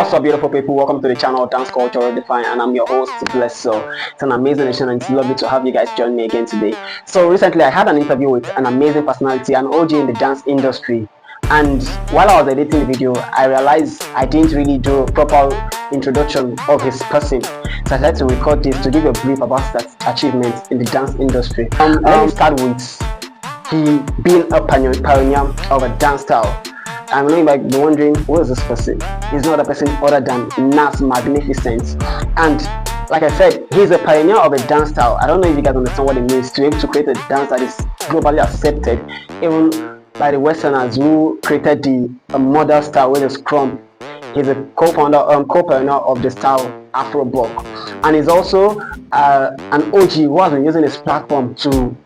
What's up, beautiful people? Welcome to the channel Dance Culture Redefined, and I'm your host, Bless. So it's an amazing nation, and it's lovely to have you guys join me again today. So recently, I had an interview with an amazing personality, an OG in the dance industry. And while I was editing the video, I realized I didn't really do a proper introduction of his person. So I decided to record this to give you a brief about that achievement in the dance industry. Let me start with he being a pioneer of a dance style. I know you might be wondering, who is this person? He's not a person other than Nas Magnificent. And like I said, he's a pioneer of a dance style. I don't know if you guys understand what it means to be able to create a dance that is globally accepted, even by the Westerners who created the modern style with the scrum. He's a co-pioneer of the style Afro Block. And he's also an OG who has been using his platform to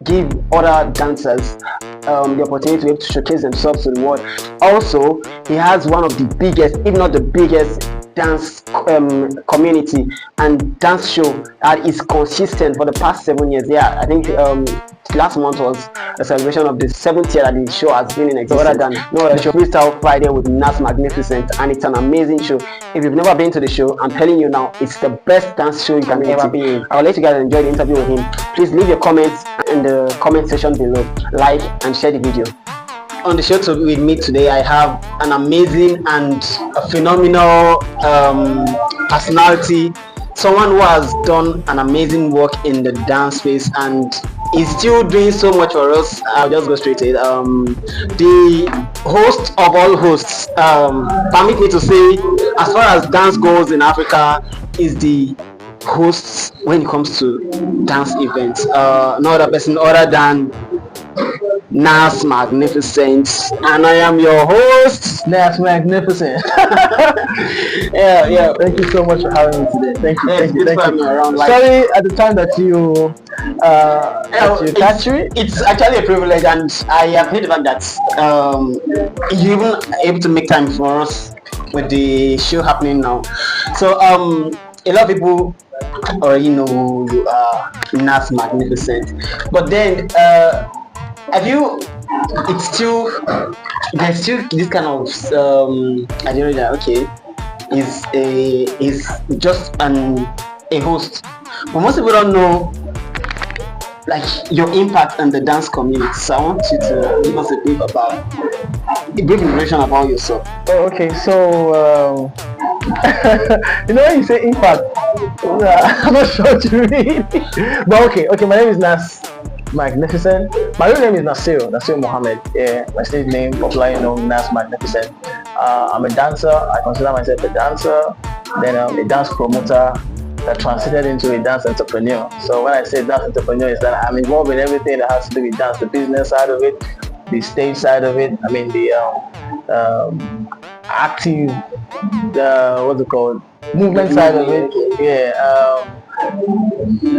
give other dancers the opportunity to be able to showcase themselves to the world. Also, he has one of the biggest, if not the biggest, dance community and dance show that is consistent for the past 7 years. Yeah, I think last month was a celebration of the 7th year that the show has been in existence. Other than the show Freestyle Friday with Nas Magnificent, and it's an amazing show. If you've never been to the show, I'm telling you now, it's the best dance show you can ever be in. I'll let you guys enjoy the interview with him. Please leave your comments in the comment section below, like and share the video. On the show with me today, I have an amazing and a phenomenal personality, someone who has done an amazing work in the dance space and is still doing so much for us. I'll just go straight to it. The host of all hosts, permit me to say, as far as dance goes in Africa, is the host when it comes to dance events. No other person other than Nas Magnificent, and I am your host, Nas Magnificent. yeah. Thank you so much for having me today. Thank you. Around, Sorry at the time that you it's actually a privilege, and I have heard the fact that you even able to make time for us with the show happening now. So a lot of people already know who you are, Nas Magnificent, but then have you? It's still there's still this kind of I don't know that okay is just a host, but most people don't know like your impact on the dance community. So I want you to give us a brief information about yourself. Oh, okay. So you know when you say impact, I'm not sure what you mean. But okay. My name is Nas Magnificent. My real name is Nasir Mohammed. Yeah, my stage name, popularly known Nas Magnificent. I'm a dancer. I consider myself a dancer. Then I'm a dance promoter that transited into a dance entrepreneur. So when I say dance entrepreneur, is that I'm involved in everything that has to do with dance, the business side of it, the stage side of it. I mean the active, what's it called, movement side of it. Yeah.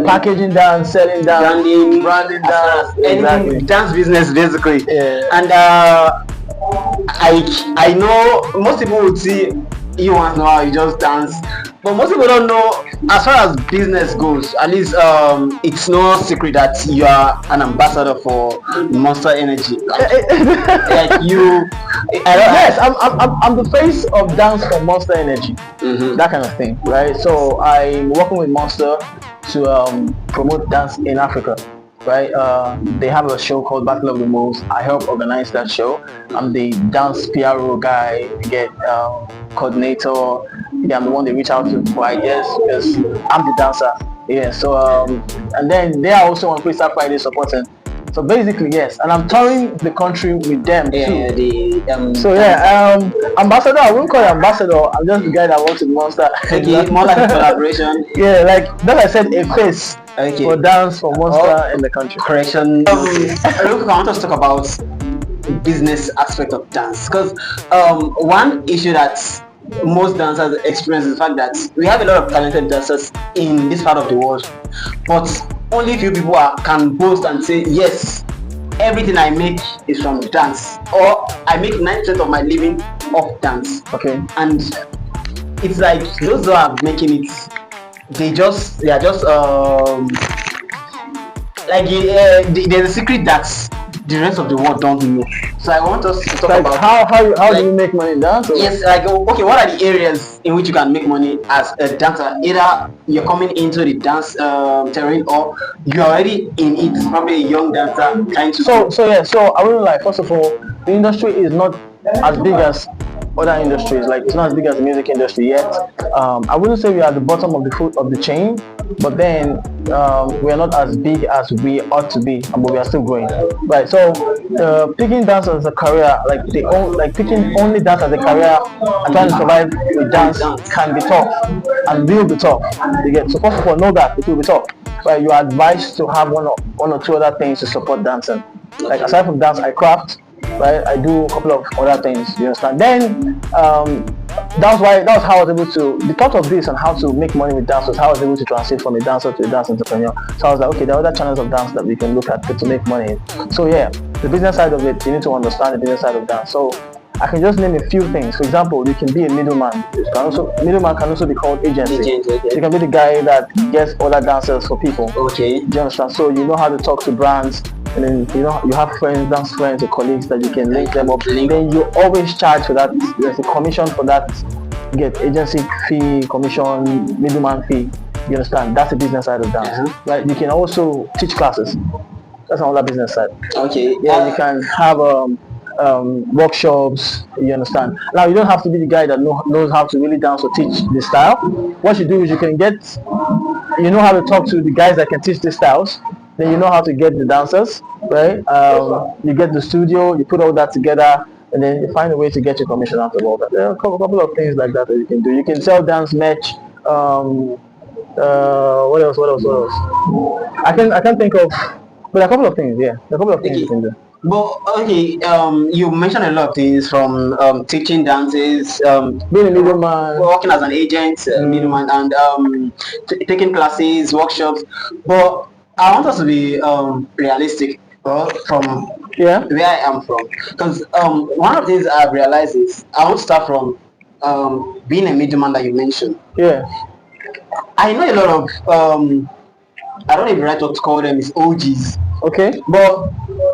Packaging dance, selling dance, branding dance, exactly. Dance business basically. Yeah. And I know most people would see you once in a while you just dance, but most people don't know as far as business goes. At least it's no secret that you are an ambassador for Monster Energy. Like you. Yes, I'm the face of dance for Monster Energy, that kind of thing, right? So I'm working with Monster to promote dance in Africa, right? They have a show called Battle of the Moves. I help organize that show. I'm the dance PRO guy, get coordinator. Yeah, I'm the one they reach out to for ideas because I'm the dancer. Yeah, so and then they are also on Freestyle Friday supporting. So basically, yes, and I'm touring the country with them too. Ambassador, I wouldn't call it ambassador. I'm just the guy that works with Monster. Okay, more like a collaboration. Yeah, like that I said, a face for dance for Monster in the country. Correction. I want us to talk about business aspect of dance, because one issue that most dancers experience is the fact that we have a lot of talented dancers in this part of the world, but only few people can boast and say, yes, everything I make is from dance, or I make 90% of my living off dance. Okay. And it's like those who are making it, they are just like there's a secret that the rest of the world don't know. So I want us to talk Like about how do you make money in dance? Or? yes, like okay, what are the areas in which you can make money as a dancer? Either you're coming into the dance terrain, or you're already in it, probably a young dancer trying to. So I wouldn't like. First of all, the industry is not as big as other industries. Like it's not as big as the music industry yet. I wouldn't say we are at the bottom of the foot of the chain, but then we are not as big as we ought to be, but we are still growing. Right. So picking dance as a career, like picking only dance as a career and trying to survive with dance can be tough and will be tough. You get so first of all, know that it will be tough. Right, you are advised to have one or two other things to support dancing. Like aside from dance, I craft. Right, I do a couple of other things. You understand? Then that was how I was able to. The thought of this and how to make money with dance was how I was able to transit from a dancer to a dance entrepreneur. So I was like, okay, there are other channels of dance that we can look at to make money. So yeah, the business side of it, you need to understand the business side of dance. So I can just name a few things. For example, you can be a middleman. Middleman can also be called agency. Okay. You can be the guy that gets other dancers for people. Okay. Do you understand? So you know how to talk to brands, and then you have friends, dance friends, or colleagues that you can link them up. Then you always charge for that. There's a commission for that. You get agency fee, commission, middleman fee. You understand? That's the business side of dance. Right? You can also teach classes. That's another business side. Okay. Yeah, you can have workshops. You understand? Now you don't have to be the guy that knows how to really dance or teach the style. What you do is you know how to talk to the guys that can teach the styles. Then you know how to get the dancers, right? You get the studio, you put all that together, and then you find a way to get your commission out of all that. There are a couple of things like that you can do. You can sell dance merch. What else? I can think of, but a couple of things. Yeah, a couple of things you can do. But okay, you mentioned a lot of things from teaching dances, being a middleman, working as an agent, middleman, and taking classes, workshops. But I want us to be realistic from where I am from, because one of the things I've realized is I want to start from being a middleman that you mentioned. Yeah, I know a lot of I don't even right what to call them is OGs. Okay. But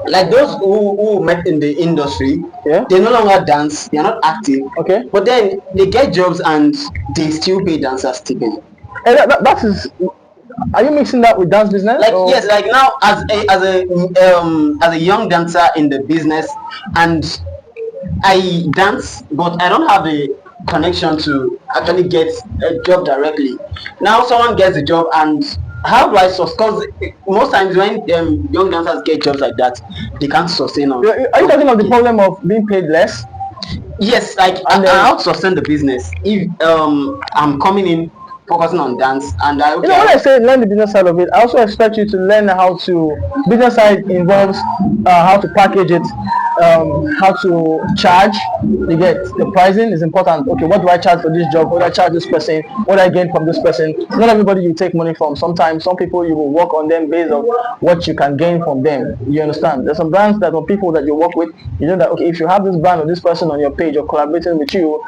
like those who met in the industry, they no longer dance, they're not active. Okay. But then they get jobs and they still pay dancers stipend. And that is. Are you mixing that with dance business? Like yes, like now as a young dancer in the business, and I dance, but I don't have a connection to actually get a job directly. Now someone gets a job, and how do I source? Because most times when young dancers get jobs like that, they can't sustain on. Are you talking about the problem of being paid less? Yes, like and how to sustain the business if I'm coming in focusing on dance and I. When I say learn the business side of it, I also expect you to learn how to. Business side involves how to package it, how to charge. You get the pricing is important. Okay, what do I charge for this job? What do I charge this person? What do I gain from this person? Not everybody you take money from. Sometimes some people you will work on them based on what you can gain from them. You understand? There's some brands that or people that you work with, you know that okay, if you have this brand or this person on your page or collaborating with you,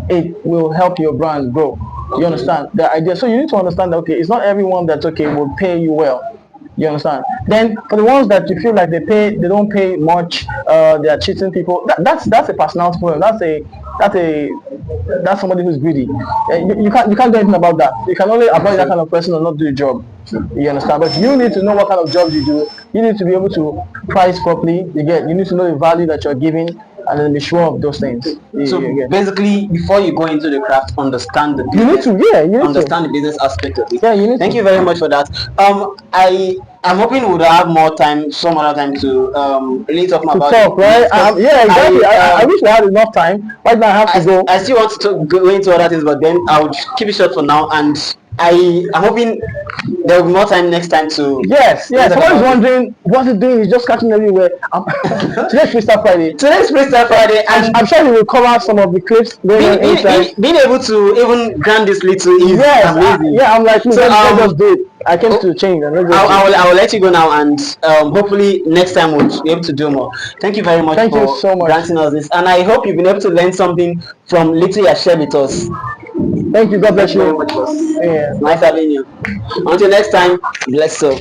it will help your brand grow. You understand the idea? So you need to understand that okay, it's not everyone that's okay will pay you well. You understand? Then for the ones that you feel like they don't pay much, they are cheating people. That's a personality problem. That's somebody who's greedy. You can't do anything about that. You can only avoid that kind of person or not do the job. You understand? But you need to know what kind of job you do. You need to be able to price properly. You need to know the value that you're giving, and then be sure of those things. So basically, before you go into the craft, understand the business. You need to understand the business aspect of it. Yeah, you need Thank you very much for that. I'm hoping we'll have more time, some other time to really talk about it. Right? Exactly. I wish we had enough time. Right now I have to go. I still want to go into other things, but then I'll keep it short for now. And I'm hoping there will be more time next time to. Yes. Someone's wondering what's it doing. He's just catching everywhere. Today's Freestyle Friday. And I'm sure he will cover some of the clips. Being able to even grant this little is amazing. I'm like, so let's just do it. I came to change. I will let you go now, and hopefully next time we'll be able to do more. Thank you very much for so much granting us this, and I hope you've been able to learn something from little you shared with us. Thank you. God bless you. Very much, boss. Nice having you. Until next time, bless you.